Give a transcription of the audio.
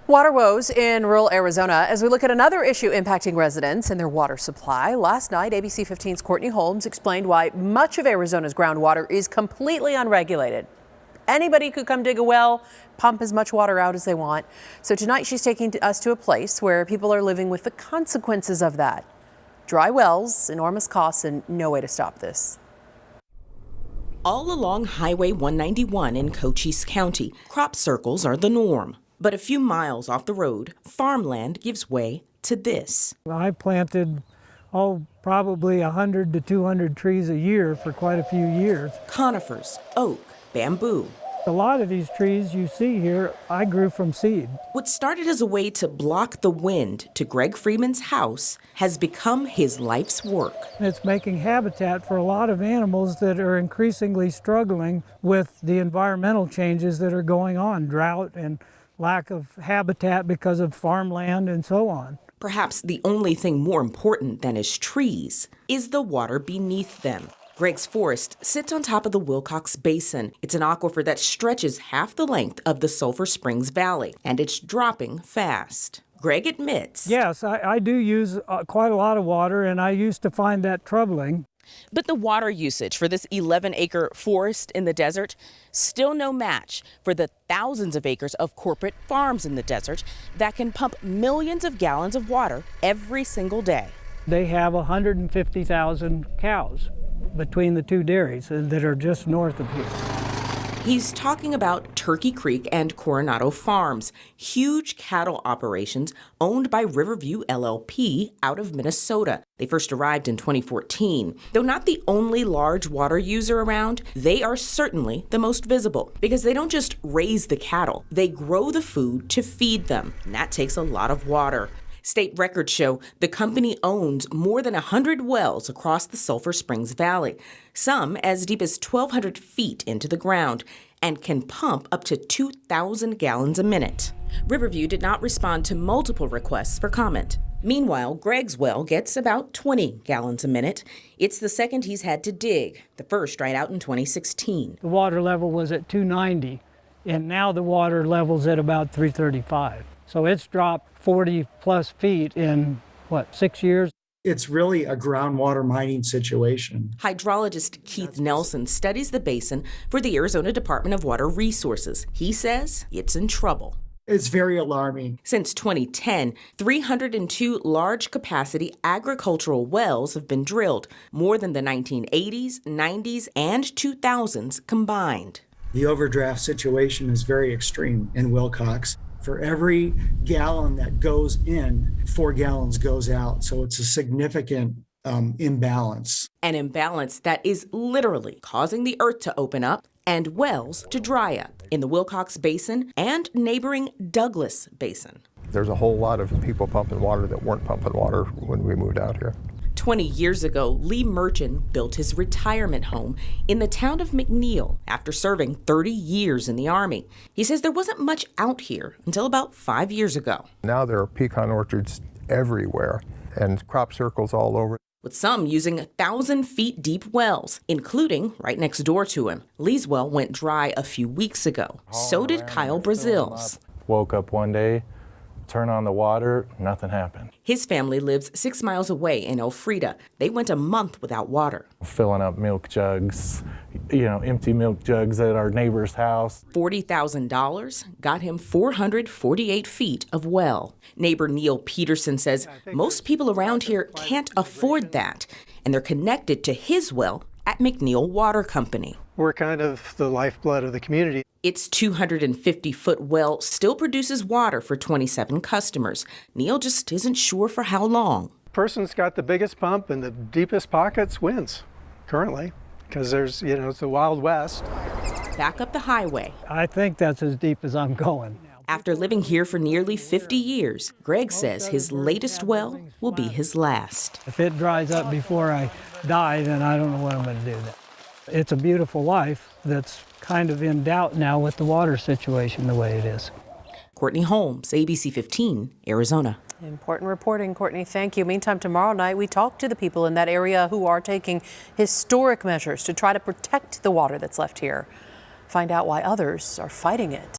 Water woes in rural Arizona as we look at another issue impacting residents and their water supply. Last night, ABC 15's Courtney Holmes explained why much of Arizona's groundwater is completely unregulated. Anybody could come dig a well, pump as much water out as they want. So tonight she's taking us to a place where people are living with the consequences of that. Dry wells, enormous costs, and no way to stop this. All along Highway 191 in Cochise County, crop circles are the norm. But a few miles off the road, farmland gives way to this. I planted, probably 100 to 200 trees a year for quite a few years. Conifers, oak, bamboo. A lot of these trees you see here, I grew from seed. What started as a way to block the wind to Greg Freeman's house has become his life's work. It's making habitat for a lot of animals that are increasingly struggling with the environmental changes that are going on, drought and lack of habitat because of farmland and so on. Perhaps the only thing more important than his trees is the water beneath them. Greg's forest sits on top of the Wilcox Basin. It's an aquifer that stretches half the length of the Sulphur Springs Valley, and it's dropping fast. Greg admits. Yes, I do use quite a lot of water, and I used to find that troubling. But the water usage for this 11-acre forest in the desert, still no match for the thousands of acres of corporate farms in the desert that can pump millions of gallons of water every single day. They have 150,000 cows between the two dairies that are just north of here. He's talking about Turkey Creek and Coronado Farms, huge cattle operations owned by Riverview LLP out of Minnesota. They first arrived in 2014. Though not the only large water user around, they are certainly the most visible because they don't just raise the cattle, they grow the food to feed them, and that takes a lot of water. State records show the company owns more than 100 wells across the Sulphur Springs Valley, some as deep as 1,200 feet into the ground, and can pump up to 2,000 gallons a minute. Riverview did not respond to multiple requests for comment. Meanwhile, Greg's well gets about 20 gallons a minute. It's the second he's had to dig, the first right out in 2016. The water level was at 290, and now the water level's at about 335. So it's dropped 40 plus feet in, 6 years? It's really a groundwater mining situation. Hydrologist Keith Nelson studies the basin for the Arizona Department of Water Resources. He says it's in trouble. It's very alarming. Since 2010, 302 large-capacity agricultural wells have been drilled, more than the 1980s, 90s, and 2000s combined. The overdraft situation is very extreme in Wilcox. For every gallon that goes in, 4 gallons goes out. So it's a significant imbalance. An imbalance that is literally causing the earth to open up and wells to dry up in the Wilcox Basin and neighboring Douglas Basin. There's a whole lot of people pumping water that weren't pumping water when we moved out here. 20 years ago, Lee Merchant built his retirement home in the town of McNeil after serving 30 years in the Army. He says there wasn't much out here until about 5 years ago. Now there are pecan orchards everywhere and crop circles all over. With some using 1,000 feet deep wells, including right next door to him. Lee's well went dry a few weeks ago. So did Kyle Brazil's. Woke up one day, turn on the water, nothing happened. His family lives 6 miles away in Elfrida. They went a month without water. Filling up milk jugs, empty milk jugs at our neighbor's house. $40,000 got him 448 feet of well. Neighbor Neil Peterson says most people around here can't afford that, and they're connected to his well at McNeil Water Company. We're kind of the lifeblood of the community. Its 250-foot well still produces water for 27 customers. Neil just isn't sure for how long. The person that's got the biggest pump and the deepest pockets wins, currently, because there's, it's the Wild West. Back up the highway. I think that's as deep as I'm going. After living here for nearly 50 years, Greg says his latest well will be his last. If it dries up before I die, then I don't know what I'm going to do then. It's a beautiful life that's kind of in doubt now with the water situation the way it is. Courtney Holmes, ABC 15, Arizona. Important reporting, Courtney. Thank you. Meantime, tomorrow night, we talk to the people in that area who are taking historic measures to try to protect the water that's left here. Find out why others are fighting it.